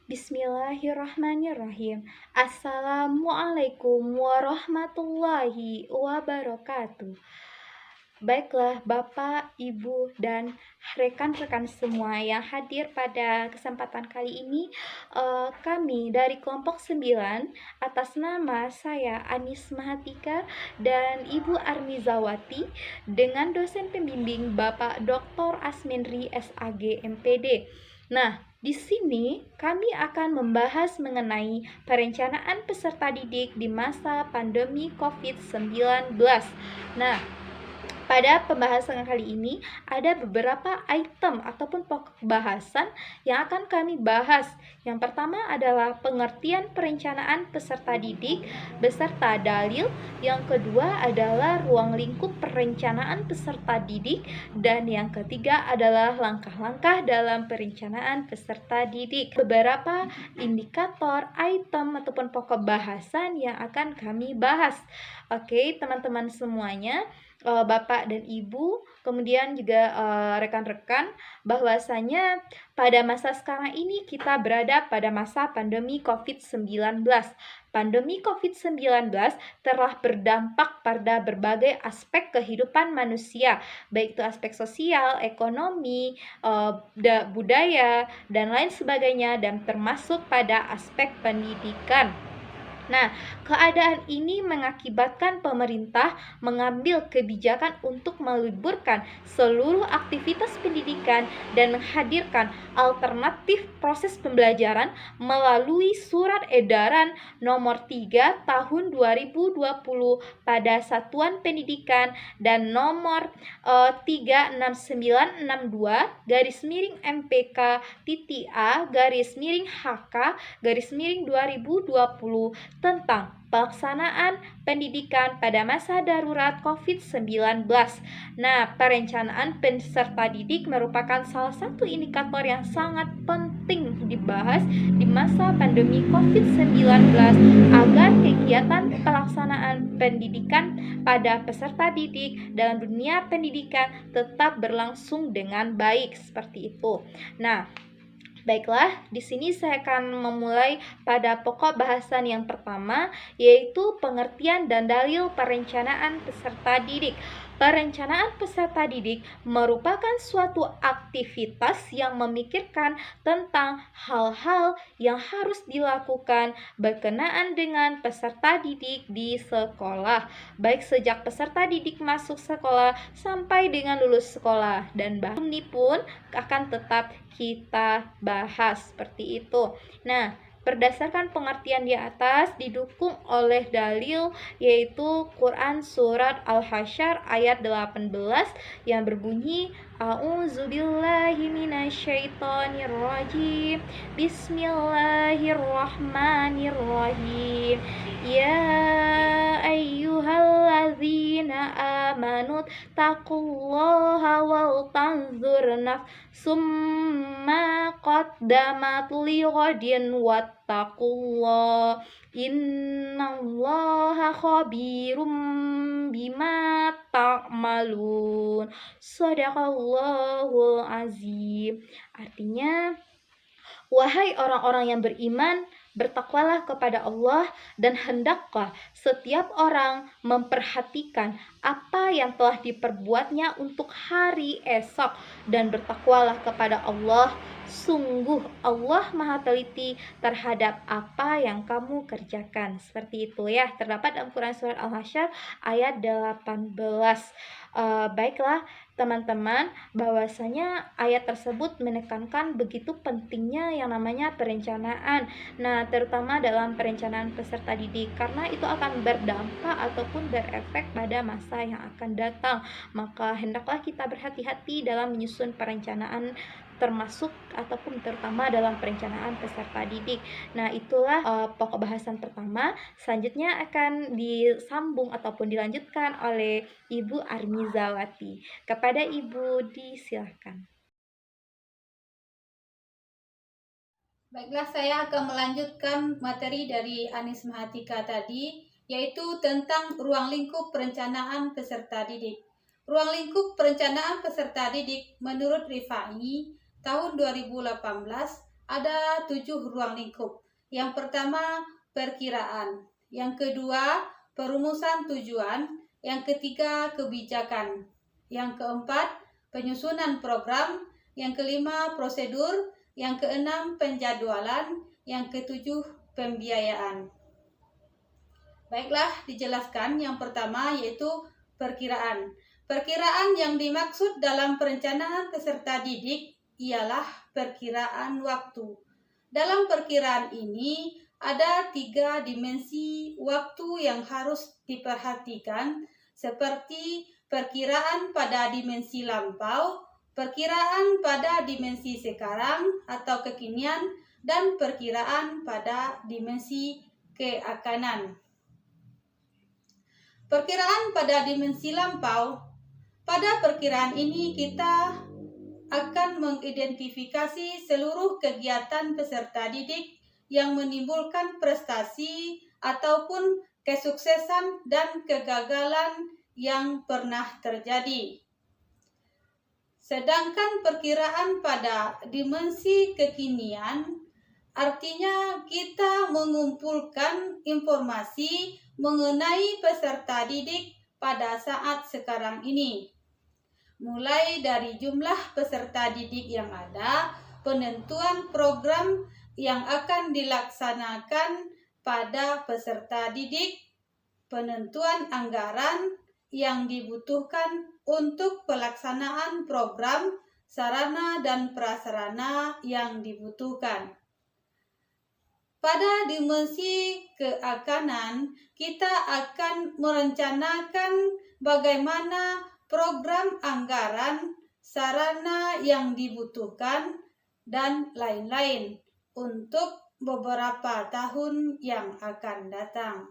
Bismillahirrahmanirrahim. Assalamualaikum warahmatullahi wabarakatuh. Baiklah, Bapak, Ibu, dan rekan-rekan semua yang hadir pada kesempatan kali ini, kami dari kelompok 9 atas nama saya Anis Mahatika dan Ibu Armizawati dengan dosen pembimbing Bapak Dr. Asmendri SAG MPD. Nah, di sini kami akan membahas mengenai perencanaan peserta didik di masa pandemi COVID-19. Nah, pada pembahasan kali ini ada beberapa item ataupun pokok bahasan yang akan kami bahas. Yang pertama adalah pengertian perencanaan peserta didik beserta dalil. Yang kedua adalah ruang lingkup perencanaan peserta didik. Dan yang ketiga adalah langkah-langkah dalam perencanaan peserta didik. Beberapa indikator, item ataupun pokok bahasan yang akan kami bahas. Oke, teman-teman semuanya, Bapak dan Ibu, kemudian juga rekan-rekan, bahwasanya pada masa sekarang ini kita berada pada masa pandemi COVID-19. Pandemi COVID-19 telah berdampak pada berbagai aspek kehidupan manusia, baik itu aspek sosial, ekonomi, budaya, dan lain sebagainya, dan termasuk pada aspek pendidikan. Nah, keadaan ini mengakibatkan pemerintah mengambil kebijakan untuk meliburkan seluruh aktivitas pendidikan dan menghadirkan alternatif proses pembelajaran melalui Surat Edaran Nomor 3 Tahun 2020 pada Satuan Pendidikan dan Nomor 369/MPK-A/HK/2020 tentang pelaksanaan pendidikan pada masa darurat COVID-19. Nah, perencanaan peserta didik merupakan salah satu indikator yang sangat penting dibahas di masa pandemi COVID-19 agar kegiatan pelaksanaan pendidikan pada peserta didik dalam dunia pendidikan tetap berlangsung dengan baik, seperti itu. Nah, baiklah, di sini saya akan memulai pada pokok bahasan yang pertama, yaitu pengertian dan dalil perencanaan peserta didik. Perencanaan peserta didik merupakan suatu aktivitas yang memikirkan tentang hal-hal yang harus dilakukan berkenaan dengan peserta didik di sekolah, baik sejak peserta didik masuk sekolah sampai dengan lulus sekolah, dan bahkan ini pun akan tetap kita bahas seperti itu. Nah, berdasarkan pengertian di atas didukung oleh dalil, yaitu Quran Surat Al-Hasyr ayat 18 yang berbunyi A'udzubillahi minasyaitonirrajim. Bismillahirrahmanirrahim. Ya ayyuhalladzina amanu taqullaha wal tanzur nafsum ma qaddamat lighadin wattaqullah innallaha khabirum bima ta'malun. Shadaqallahul azim. Artinya, wahai orang-orang yang beriman, bertakwalah kepada Allah dan hendaklah setiap orang memperhatikan apa yang telah diperbuatnya untuk hari esok, dan bertakwalah kepada Allah. Sungguh Allah Maha Teliti terhadap apa yang kamu kerjakan. Seperti itu ya, terdapat dalam Quran Surat Al-Hasyr ayat 18. Baiklah teman-teman, bahwasanya ayat tersebut menekankan begitu pentingnya yang namanya perencanaan. Nah, terutama dalam perencanaan peserta didik, karena itu akan berdampak ataupun berefek pada masa yang akan datang. Maka hendaklah kita berhati-hati dalam menyusun perencanaan, termasuk ataupun terutama dalam perencanaan peserta didik. Nah, itulah pokok bahasan pertama. Selanjutnya akan disambung ataupun dilanjutkan oleh Ibu Armizawati. Kepada Ibu disilahkan. Baiklah, saya akan melanjutkan materi dari Anis Mahatika tadi, yaitu tentang ruang lingkup perencanaan peserta didik. Ruang lingkup perencanaan peserta didik menurut Rifai tahun 2018 ada 7 ruang lingkup. Yang pertama, perkiraan. Yang kedua, perumusan tujuan. Yang ketiga, kebijakan. Yang keempat, penyusunan program. Yang kelima, prosedur. Yang keenam, penjadwalan. Yang ketujuh, pembiayaan. Baiklah, dijelaskan yang pertama yaitu perkiraan. Perkiraan yang dimaksud dalam perencanaan peserta didik ialah perkiraan waktu. Dalam perkiraan ini ada 3 dimensi waktu yang harus diperhatikan, seperti perkiraan pada dimensi lampau, perkiraan pada dimensi sekarang atau kekinian, dan perkiraan pada dimensi keakanan. Perkiraan pada dimensi lampau. Pada perkiraan ini kita akan mengidentifikasi seluruh kegiatan peserta didik yang menimbulkan prestasi ataupun kesuksesan dan kegagalan yang pernah terjadi. Sedangkan perkiraan pada dimensi kekinian artinya kita mengumpulkan informasi mengenai peserta didik pada saat sekarang ini. Mulai dari jumlah peserta didik yang ada, penentuan program yang akan dilaksanakan pada peserta didik, penentuan anggaran yang dibutuhkan untuk pelaksanaan program, sarana dan prasarana yang dibutuhkan. Pada dimensi keakanan, kita akan merencanakan bagaimana program anggaran, sarana yang dibutuhkan, dan lain-lain untuk beberapa tahun yang akan datang.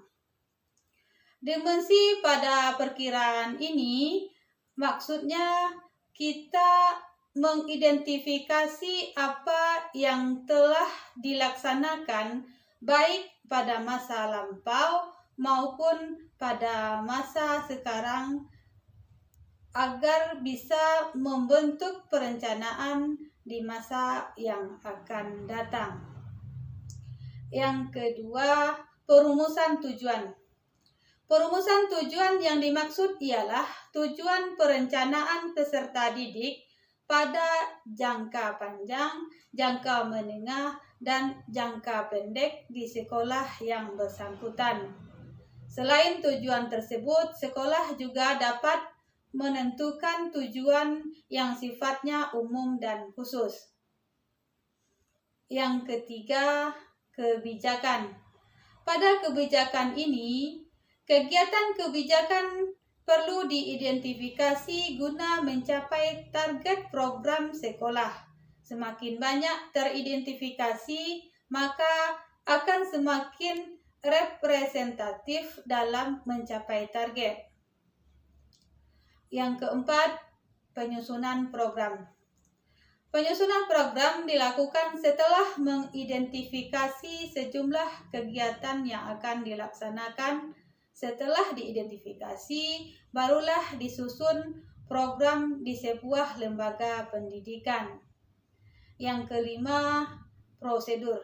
Dimensi pada perkiraan ini maksudnya kita mengidentifikasi apa yang telah dilaksanakan baik pada masa lampau maupun pada masa sekarang agar bisa membentuk perencanaan di masa yang akan datang. Yang kedua, perumusan tujuan. Perumusan tujuan yang dimaksud ialah tujuan perencanaan peserta didik pada jangka panjang, jangka menengah, dan jangka pendek di sekolah yang bersangkutan. Selain tujuan tersebut, sekolah juga dapat menentukan tujuan yang sifatnya umum dan khusus. Yang ketiga, kebijakan. Pada kebijakan ini, kegiatan kebijakan perlu diidentifikasi guna mencapai target program sekolah. Semakin banyak teridentifikasi, maka akan semakin representatif dalam mencapai target. Yang keempat, penyusunan program. Penyusunan program dilakukan setelah mengidentifikasi sejumlah kegiatan yang akan dilaksanakan. Setelah diidentifikasi, barulah disusun program di sebuah lembaga pendidikan. Yang kelima, prosedur.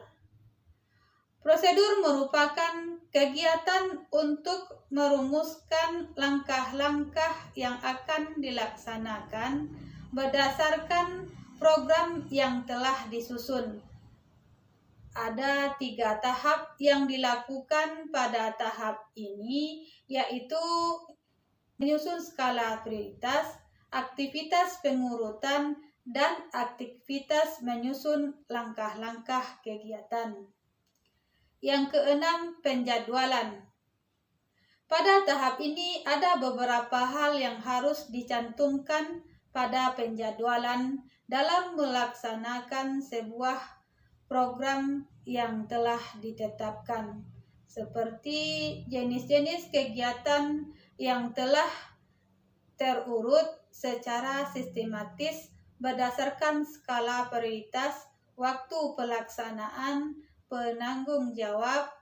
Prosedur merupakan kegiatan untuk merumuskan langkah-langkah yang akan dilaksanakan berdasarkan program yang telah disusun. Ada 3 tahap yang dilakukan pada tahap ini, yaitu menyusun skala prioritas, aktivitas pengurutan, dan aktivitas menyusun langkah-langkah kegiatan. Yang keenam, penjadwalan. Pada tahap ini ada beberapa hal yang harus dicantumkan pada penjadwalan dalam melaksanakan sebuah program yang telah ditetapkan, seperti jenis-jenis kegiatan yang telah terurut secara sistematis berdasarkan skala prioritas, waktu pelaksanaan, penanggung jawab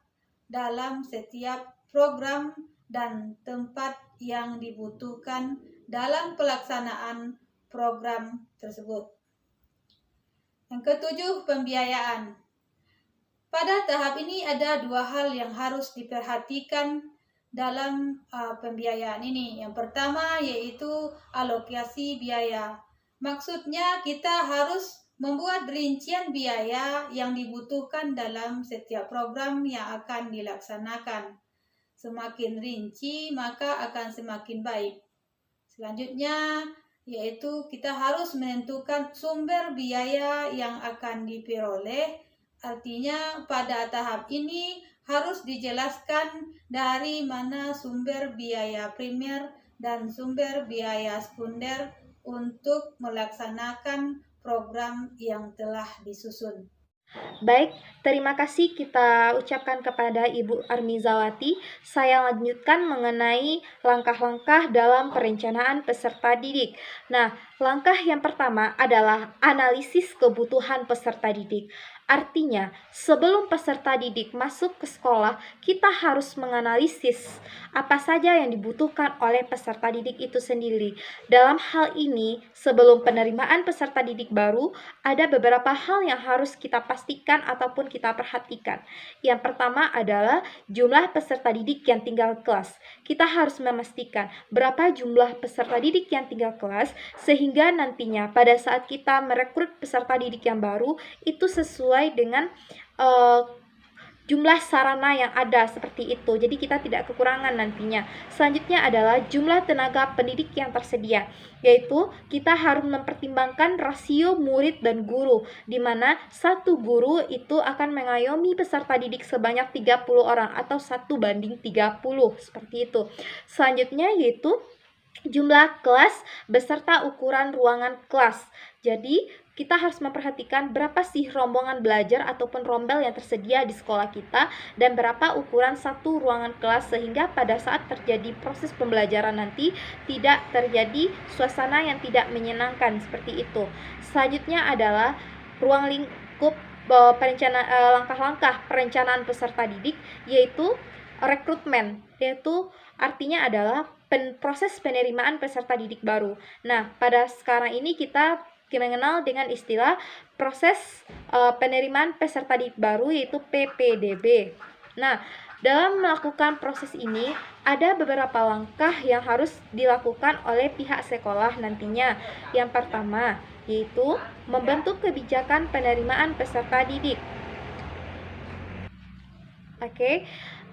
dalam setiap program, dan tempat yang dibutuhkan dalam pelaksanaan program tersebut. Yang ketujuh, pembiayaan. Pada tahap ini ada dua hal yang harus diperhatikan dalam pembiayaan ini. Yang pertama yaitu alokasi biaya. Maksudnya kita harus membuat rincian biaya yang dibutuhkan dalam setiap program yang akan dilaksanakan. Semakin rinci maka akan semakin baik. Selanjutnya yaitu kita harus menentukan sumber biaya yang akan diperoleh. Artinya pada tahap ini harus dijelaskan dari mana sumber biaya primer dan sumber biaya sekunder untuk melaksanakan program yang telah disusun. Baik, terima kasih kita ucapkan kepada Ibu Armizawati. Saya lanjutkan mengenai langkah-langkah dalam perencanaan peserta didik. Nah, langkah yang pertama adalah analisis kebutuhan peserta didik. Artinya, sebelum peserta didik masuk ke sekolah, kita harus menganalisis apa saja yang dibutuhkan oleh peserta didik itu sendiri. Dalam hal ini, sebelum penerimaan peserta didik baru, ada beberapa hal yang harus kita pastikan ataupun kita perhatikan. Yang pertama adalah jumlah peserta didik yang tinggal kelas. Kita harus memastikan berapa jumlah peserta didik yang tinggal kelas, sehingga nantinya pada saat kita merekrut peserta didik yang baru, itu sesuai dengan jumlah sarana yang ada seperti itu. Jadi kita tidak kekurangan nantinya. Selanjutnya adalah jumlah tenaga pendidik yang tersedia, yaitu kita harus mempertimbangkan rasio murid dan guru, di mana satu guru itu akan mengayomi peserta didik sebanyak 30 orang atau 1:30 seperti itu. Selanjutnya yaitu jumlah kelas beserta ukuran ruangan kelas. Jadi kita harus memperhatikan berapa sih rombongan belajar ataupun rombel yang tersedia di sekolah kita dan berapa ukuran satu ruangan kelas, sehingga pada saat terjadi proses pembelajaran nanti tidak terjadi suasana yang tidak menyenangkan seperti itu. Selanjutnya adalah ruang lingkup langkah-langkah perencanaan peserta didik, yaitu rekrutmen, yaitu artinya adalah proses penerimaan peserta didik baru. Nah, pada sekarang ini kita mengenal dengan istilah proses penerimaan peserta didik baru, yaitu PPDB. Nah, dalam melakukan proses ini ada beberapa langkah yang harus dilakukan oleh pihak sekolah nantinya. Yang pertama yaitu membentuk kebijakan penerimaan peserta didik.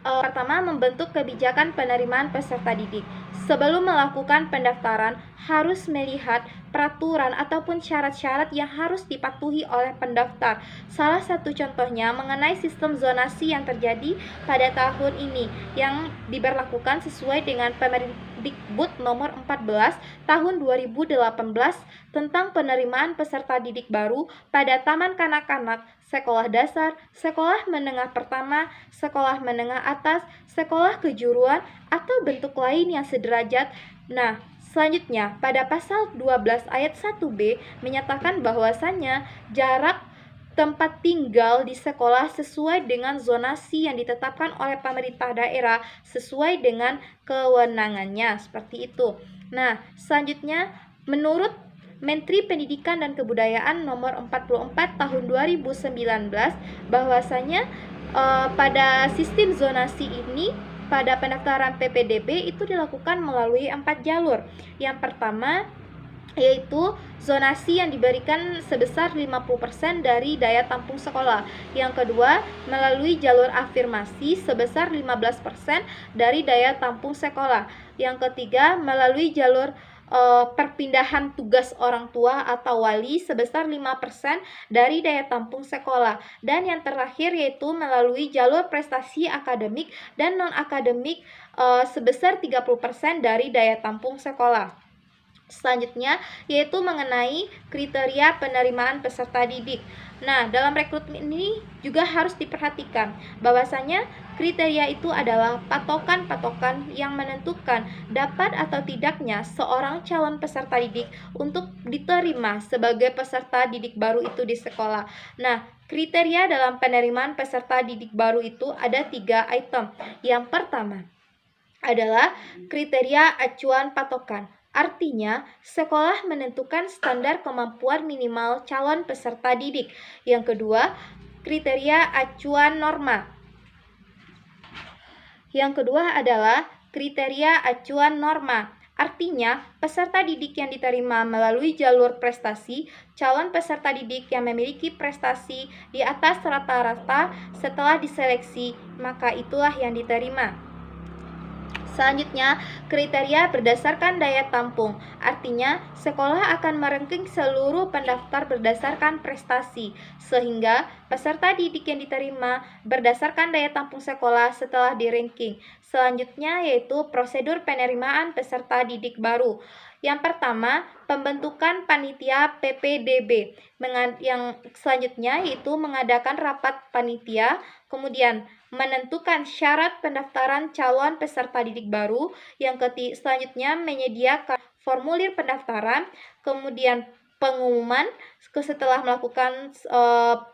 Pertama, membentuk kebijakan penerimaan peserta didik. Sebelum melakukan pendaftaran, harus melihat peraturan ataupun syarat-syarat yang harus dipatuhi oleh pendaftar. Salah satu contohnya mengenai sistem zonasi yang terjadi pada tahun ini, yang diberlakukan sesuai dengan Permendikbud nomor 14 tahun 2018 tentang penerimaan peserta didik baru pada taman kanak-kanak, sekolah dasar, sekolah menengah pertama, sekolah menengah atas, sekolah kejuruan, atau bentuk lain yang sederajat. Nah, selanjutnya pada pasal 12 ayat 1B menyatakan bahwasannya jarak tempat tinggal di sekolah sesuai dengan zonasi yang ditetapkan oleh pemerintah daerah sesuai dengan kewenangannya, seperti itu. Nah, selanjutnya menurut Menteri Pendidikan dan Kebudayaan nomor 44 tahun 2019 bahwasanya pada sistem zonasi ini pada pendaftaran PPDB itu dilakukan melalui 4 jalur. Yang pertama yaitu zonasi yang diberikan sebesar 50% dari daya tampung sekolah. Yang kedua, melalui jalur afirmasi sebesar 15% dari daya tampung sekolah. Yang ketiga, melalui jalur perpindahan tugas orang tua atau wali sebesar 5% dari daya tampung sekolah. Dan yang terakhir yaitu melalui jalur prestasi akademik dan non-akademik sebesar 30% dari daya tampung sekolah. Selanjutnya yaitu mengenai kriteria penerimaan peserta didik. Nah, dalam rekrutmen ini juga harus diperhatikan bahwasanya kriteria itu adalah patokan-patokan yang menentukan dapat atau tidaknya seorang calon peserta didik untuk diterima sebagai peserta didik baru itu di sekolah. Nah, kriteria dalam penerimaan peserta didik baru itu ada 3 item. Yang pertama adalah kriteria acuan patokan. Artinya, sekolah menentukan standar kemampuan minimal calon peserta didik. Yang kedua, kriteria acuan norma. Yang kedua adalah kriteria acuan norma. Artinya, peserta didik yang diterima melalui jalur prestasi, calon peserta didik yang memiliki prestasi di atas rata-rata setelah diseleksi, maka itulah yang diterima. Selanjutnya, kriteria berdasarkan daya tampung. Artinya, sekolah akan meranking seluruh pendaftar berdasarkan prestasi, sehingga peserta didik yang diterima berdasarkan daya tampung sekolah setelah di-ranking. Selanjutnya yaitu prosedur penerimaan peserta didik baru. Yang pertama, pembentukan panitia PPDB. Yang selanjutnya yaitu mengadakan rapat panitia, kemudian menentukan syarat pendaftaran calon peserta didik baru. Yang selanjutnya menyediakan formulir pendaftaran, kemudian pengumuman setelah melakukan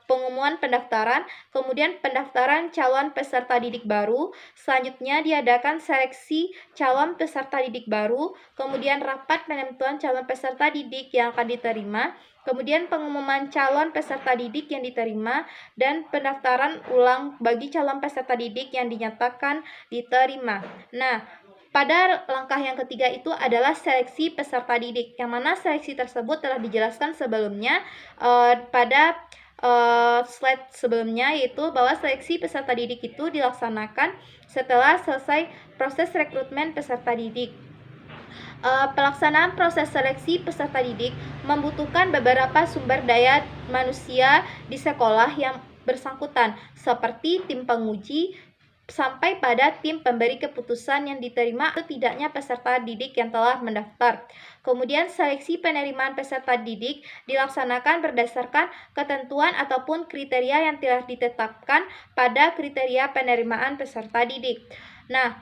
pengumuman pendaftaran, kemudian pendaftaran calon peserta didik baru, selanjutnya diadakan seleksi calon peserta didik baru, kemudian rapat penentuan calon peserta didik yang akan diterima, kemudian pengumuman calon peserta didik yang diterima, dan pendaftaran ulang bagi calon peserta didik yang dinyatakan diterima. Nah, pada langkah yang ketiga itu adalah seleksi peserta didik, yang mana seleksi tersebut telah dijelaskan sebelumnya pada slide sebelumnya, yaitu bahwa seleksi peserta didik itu dilaksanakan setelah selesai proses rekrutmen peserta didik. Pelaksanaan proses seleksi peserta didik membutuhkan beberapa sumber daya manusia di sekolah yang bersangkutan, seperti tim penguji, sampai pada tim pemberi keputusan yang diterima atau tidaknya peserta didik yang telah mendaftar. Kemudian seleksi penerimaan peserta didik dilaksanakan berdasarkan ketentuan ataupun kriteria yang telah ditetapkan pada kriteria penerimaan peserta didik. Nah,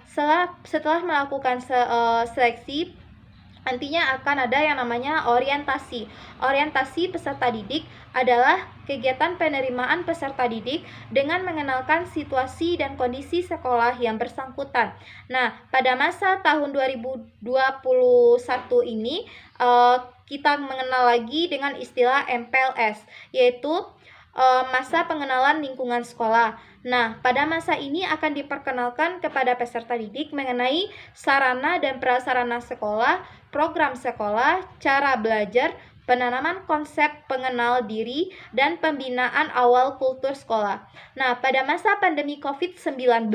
setelah melakukan seleksi, nantinya akan ada yang namanya orientasi. Orientasi peserta didik adalah kegiatan penerimaan peserta didik dengan mengenalkan situasi dan kondisi sekolah yang bersangkutan. Nah, pada masa tahun 2021 ini kita mengenal lagi dengan istilah MPLS, yaitu masa pengenalan lingkungan sekolah. Nah, pada masa ini akan diperkenalkan kepada peserta didik mengenai sarana dan prasarana sekolah, program sekolah, cara belajar, penanaman konsep pengenal diri, dan pembinaan awal kultur sekolah. Nah, pada masa pandemi COVID-19,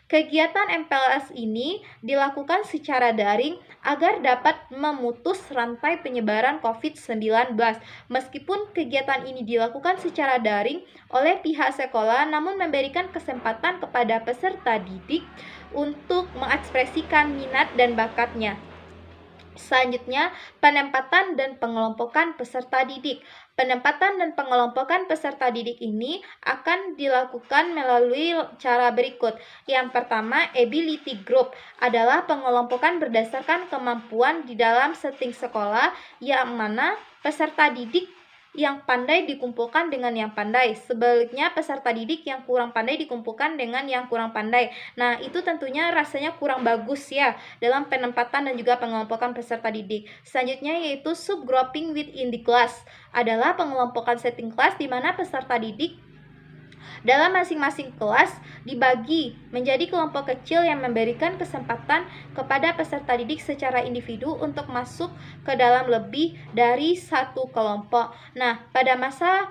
kegiatan MPLS ini dilakukan secara daring agar dapat memutus rantai penyebaran COVID-19. Meskipun kegiatan ini dilakukan secara daring oleh pihak sekolah, namun memberikan kesempatan kepada peserta didik untuk mengekspresikan minat dan bakatnya. Selanjutnya, penempatan dan pengelompokan peserta didik. Penempatan dan pengelompokan peserta didik ini akan dilakukan melalui cara berikut. Yang pertama, ability group adalah pengelompokan berdasarkan kemampuan di dalam setting sekolah, yang mana peserta didik yang pandai dikumpulkan dengan yang pandai. Sebaliknya, peserta didik yang kurang pandai dikumpulkan dengan yang kurang pandai. Nah, itu tentunya rasanya kurang bagus ya dalam penempatan dan juga pengelompokan peserta didik. Selanjutnya yaitu subgrouping within the class. Adalah pengelompokan setting kelas di mana peserta didik dalam masing-masing kelas dibagi menjadi kelompok kecil yang memberikan kesempatan kepada peserta didik secara individu untuk masuk ke dalam lebih dari satu kelompok. Nah, pada masa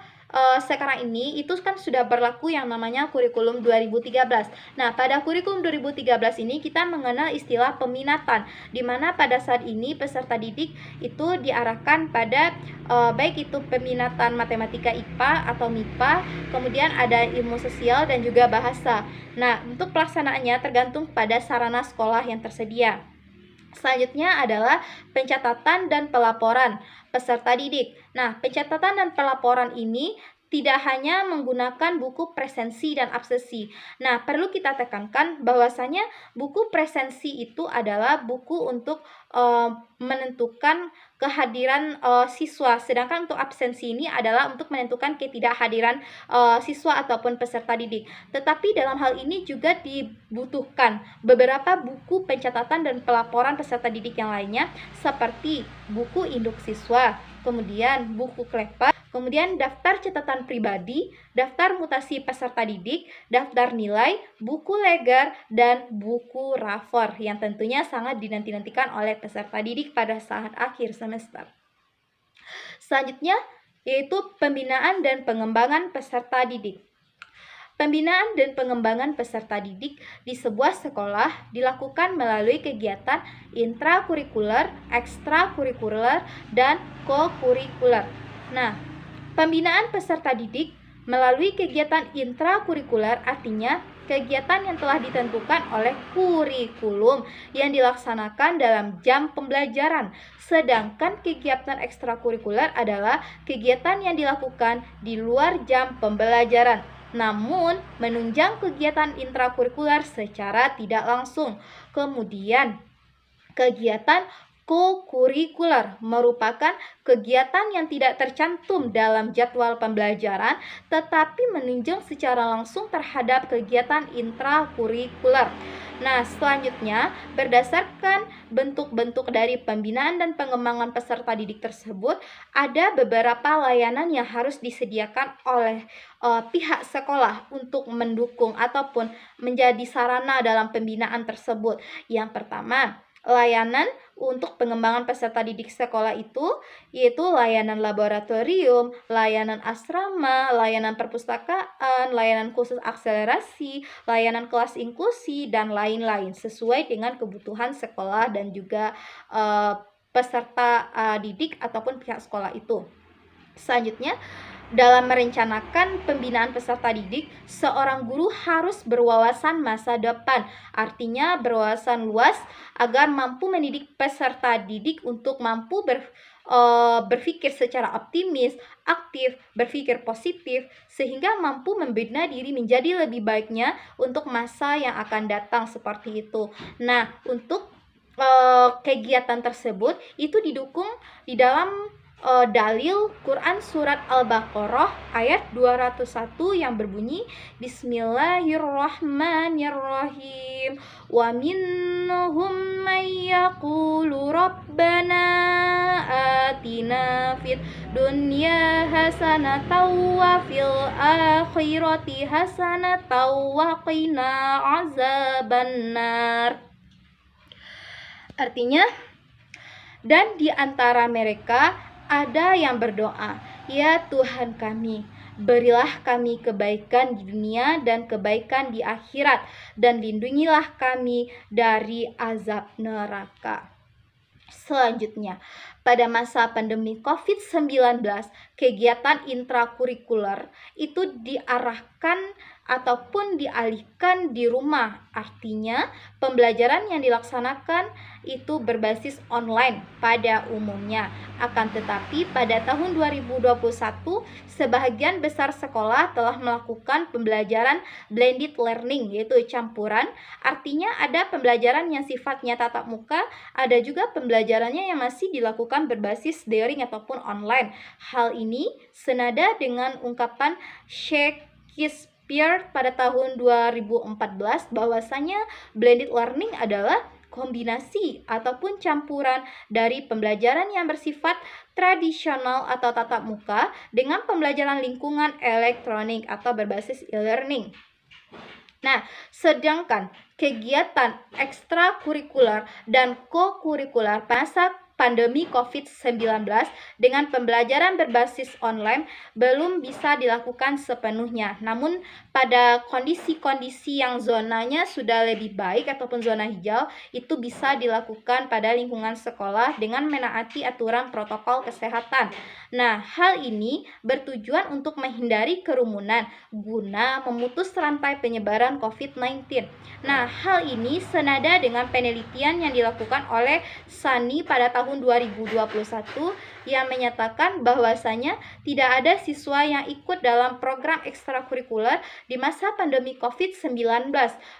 sekarang ini itu kan sudah berlaku yang namanya kurikulum 2013. Nah, pada kurikulum 2013 ini kita mengenal istilah peminatan, di mana pada saat ini peserta didik itu diarahkan pada baik itu peminatan matematika IPA atau MIPA, kemudian ada ilmu sosial dan juga bahasa. Nah, untuk pelaksanaannya tergantung pada sarana sekolah yang tersedia. Selanjutnya adalah pencatatan dan pelaporan peserta didik. Nah, pencatatan dan pelaporan ini tidak hanya menggunakan buku presensi dan absesi. Nah, perlu kita tekankan bahwasanya buku presensi itu adalah buku untuk menentukan kehadiran siswa, sedangkan untuk absensi ini adalah untuk menentukan ketidakhadiran siswa ataupun peserta didik. Tetapi dalam hal ini juga dibutuhkan beberapa buku pencatatan dan pelaporan peserta didik yang lainnya, seperti buku induk siswa, kemudian buku kleper, kemudian daftar catatan pribadi, daftar mutasi peserta didik, daftar nilai, buku legar, dan buku rapor yang tentunya sangat dinanti-nantikan oleh peserta didik pada saat akhir semester. Selanjutnya yaitu pembinaan dan pengembangan peserta didik. Pembinaan dan pengembangan peserta didik di sebuah sekolah dilakukan melalui kegiatan intrakurikuler, ekstrakurikuler, dan kokurikuler. Nah, pembinaan peserta didik melalui kegiatan intrakurikuler artinya kegiatan yang telah ditentukan oleh kurikulum yang dilaksanakan dalam jam pembelajaran. Sedangkan kegiatan ekstrakurikuler adalah kegiatan yang dilakukan di luar jam pembelajaran, namun menunjang kegiatan intrakurikuler secara tidak langsung. Kemudian, kegiatan kokurikuler merupakan kegiatan yang tidak tercantum dalam jadwal pembelajaran tetapi menunjang secara langsung terhadap kegiatan intrakurikuler. Nah, selanjutnya berdasarkan bentuk-bentuk dari pembinaan dan pengembangan peserta didik tersebut, ada beberapa layanan yang harus disediakan oleh pihak sekolah untuk mendukung ataupun menjadi sarana dalam pembinaan tersebut. Yang pertama, layanan untuk pengembangan peserta didik sekolah itu yaitu layanan laboratorium, layanan asrama, layanan perpustakaan, layanan khusus akselerasi, layanan kelas inklusi, dan lain-lain sesuai dengan kebutuhan sekolah dan juga peserta didik ataupun pihak sekolah itu. Selanjutnya, dalam merencanakan pembinaan peserta didik, seorang guru harus berwawasan masa depan, artinya berwawasan luas agar mampu mendidik peserta didik untuk mampu berpikir secara optimis, aktif, berpikir positif, sehingga mampu membina diri menjadi lebih baiknya untuk masa yang akan datang seperti itu. Nah, untuk kegiatan tersebut itu didukung di dalam dalil Quran surat Al-Baqarah ayat 201 yang berbunyi Bismillahirrahmanirrahim wa minhum may yaqulu rabbana atina fid dunya hasanatan wa fil akhirati hasanatan wa qina azabannar. Artinya, dan di antara mereka ada yang berdoa, "Ya Tuhan kami, berilah kami kebaikan di dunia dan kebaikan di akhirat, dan lindungilah kami dari azab neraka." Selanjutnya, pada masa pandemi COVID-19, kegiatan intrakurikuler itu diarahkan ataupun dialihkan di rumah. Artinya, pembelajaran yang dilaksanakan itu berbasis online pada umumnya. Akan tetapi, pada tahun 2021, sebagian besar sekolah telah melakukan pembelajaran blended learning, yaitu campuran. Artinya, ada pembelajaran yang sifatnya tatap muka, ada juga pembelajarannya yang masih dilakukan berbasis daring ataupun online. Hal ini senada dengan ungkapan Shakespeare pada tahun 2014 bahwasanya blended learning adalah kombinasi ataupun campuran dari pembelajaran yang bersifat tradisional atau tatap muka dengan pembelajaran lingkungan elektronik atau berbasis e-learning. Nah, sedangkan kegiatan ekstrakurikuler dan kokurikuler masa pandemi COVID-19 dengan pembelajaran berbasis online belum bisa dilakukan sepenuhnya. Namun, pada kondisi-kondisi yang zonanya sudah lebih baik ataupun zona hijau, itu bisa dilakukan pada lingkungan sekolah dengan menaati aturan protokol kesehatan. Nah, hal ini bertujuan untuk menghindari kerumunan guna memutus rantai penyebaran COVID-19. Nah, hal ini senada dengan penelitian yang dilakukan oleh SANI pada tahun tahun 2021 yang menyatakan bahwasanya tidak ada siswa yang ikut dalam program ekstrakurikuler di masa pandemi COVID-19.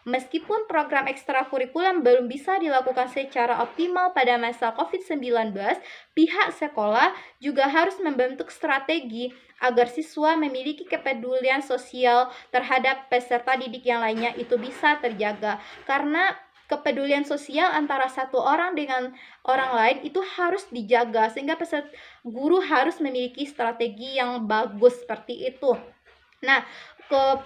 Meskipun program ekstrakurikuler belum bisa dilakukan secara optimal pada masa COVID-19, pihak sekolah juga harus membentuk strategi agar siswa memiliki kepedulian sosial terhadap peserta didik yang lainnya itu bisa terjaga. Karena kepedulian sosial antara satu orang dengan orang lain itu harus dijaga, sehingga guru harus memiliki strategi yang bagus seperti itu. Nah,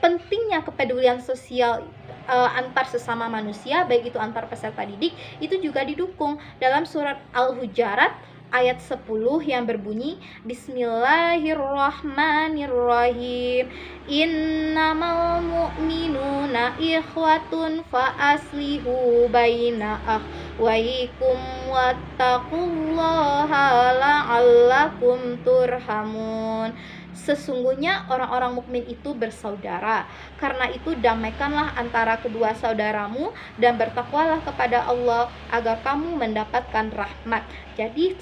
pentingnya kepedulian sosial antar sesama manusia, baik itu antar peserta didik, itu juga didukung dalam surat Al-Hujurat ayat 10 yang berbunyi Bismillahirrahmanirrahim, innamal mu'minuna ikhwatun fa aslihu baina akhwaikum wattaqullaha la'allakum turhamun. Sesungguhnya orang-orang mukmin itu bersaudara. Karena itu damaikanlah antara kedua saudaramu dan bertakwalah kepada Allah agar kamu mendapatkan rahmat. Jadi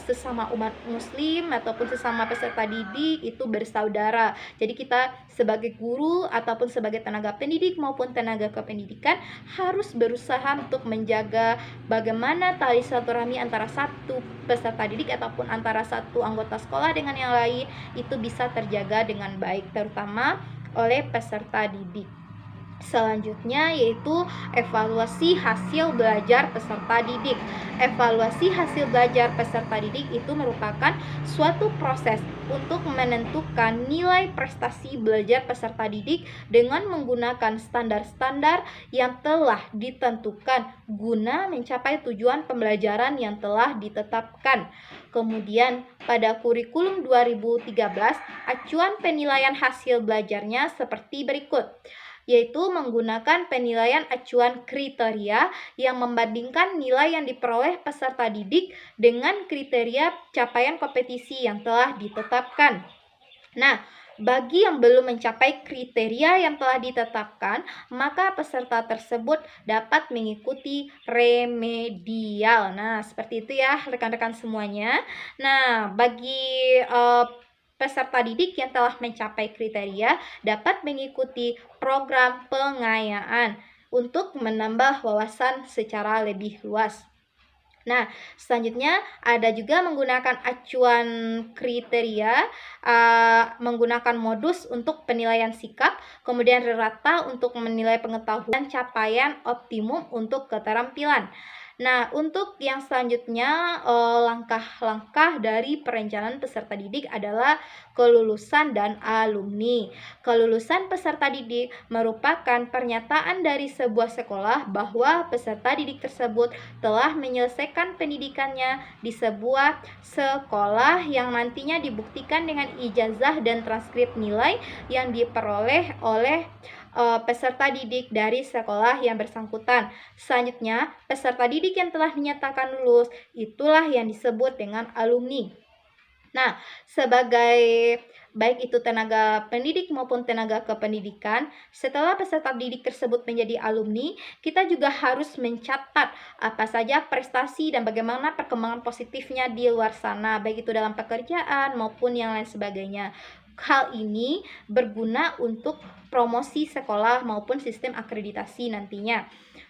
sesama umat muslim ataupun sesama peserta didik itu bersaudara. Jadi kita sebagai guru ataupun sebagai tenaga pendidik maupun tenaga kependidikan harus berusaha untuk menjaga bagaimana tali silaturahmi antara satu peserta didik ataupun antara satu anggota sekolah dengan yang lain itu bisa terjaga dengan baik, terutama oleh peserta didik. Selanjutnya yaitu evaluasi hasil belajar peserta didik. Evaluasi hasil belajar peserta didik itu merupakan suatu proses untuk menentukan nilai prestasi belajar peserta didik dengan menggunakan standar-standar yang telah ditentukan guna mencapai tujuan pembelajaran yang telah ditetapkan. Kemudian pada kurikulum 2013, acuan penilaian hasil belajarnya seperti berikut, yaitu menggunakan penilaian acuan kriteria yang membandingkan nilai yang diperoleh peserta didik dengan kriteria capaian kompetisi yang telah ditetapkan. Nah, bagi yang belum mencapai kriteria yang telah ditetapkan, maka peserta tersebut dapat mengikuti remedial. Nah, seperti itu ya rekan-rekan semuanya. Nah, bagi peserta didik yang telah mencapai kriteria dapat mengikuti program pengayaan untuk menambah wawasan secara lebih luas. Nah, selanjutnya ada juga menggunakan acuan kriteria, menggunakan modus untuk penilaian sikap, kemudian rata untuk menilai pengetahuan, capaian optimum untuk keterampilan. Nah, untuk yang selanjutnya langkah-langkah dari perencanaan peserta didik adalah kelulusan dan alumni. Kelulusan peserta didik merupakan pernyataan dari sebuah sekolah bahwa peserta didik tersebut telah menyelesaikan pendidikannya di sebuah sekolah yang nantinya dibuktikan dengan ijazah dan transkrip nilai yang diperoleh oleh peserta didik dari sekolah yang bersangkutan. Selanjutnya, peserta didik yang telah menyatakan lulus itulah yang disebut dengan alumni. Nah, sebagai baik itu tenaga pendidik maupun tenaga kependidikan, setelah peserta didik tersebut menjadi alumni, kita juga harus mencatat apa saja prestasi dan bagaimana perkembangan positifnya di luar sana, baik itu dalam pekerjaan maupun yang lain sebagainya. Hal ini berguna untuk promosi sekolah maupun sistem akreditasi nantinya.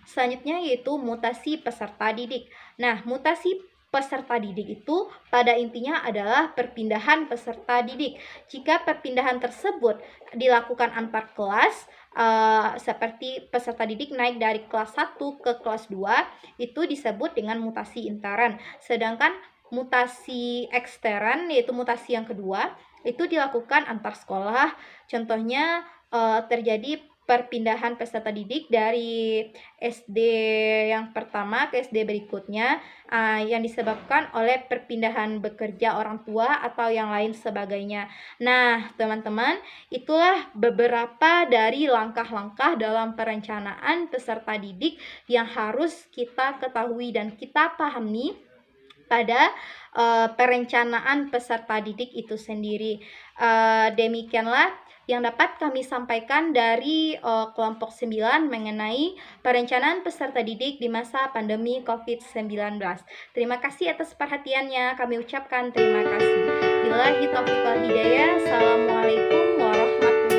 Selanjutnya yaitu mutasi peserta didik. Nah, mutasi peserta didik itu pada intinya adalah perpindahan peserta didik. Jika perpindahan tersebut dilakukan antar kelas, seperti peserta didik naik dari kelas 1 ke kelas 2, itu disebut dengan mutasi intern. Sedangkan mutasi ekstern, yaitu mutasi yang kedua, itu dilakukan antar sekolah. Contohnya terjadi perpindahan peserta didik dari SD yang pertama ke SD berikutnya yang disebabkan oleh perpindahan bekerja orang tua atau yang lain sebagainya. Nah, teman-teman, itulah beberapa dari langkah-langkah dalam perencanaan peserta didik yang harus kita ketahui dan kita pahami pada perencanaan peserta didik itu sendiri. Demikianlah yang dapat kami sampaikan dari kelompok 9 mengenai perencanaan peserta didik di masa pandemi COVID-19. Terima kasih atas perhatiannya, kami ucapkan terima kasih. Billahi taufiq wal hidayah. Assalamualaikum warahmatullahi wabarakatuh.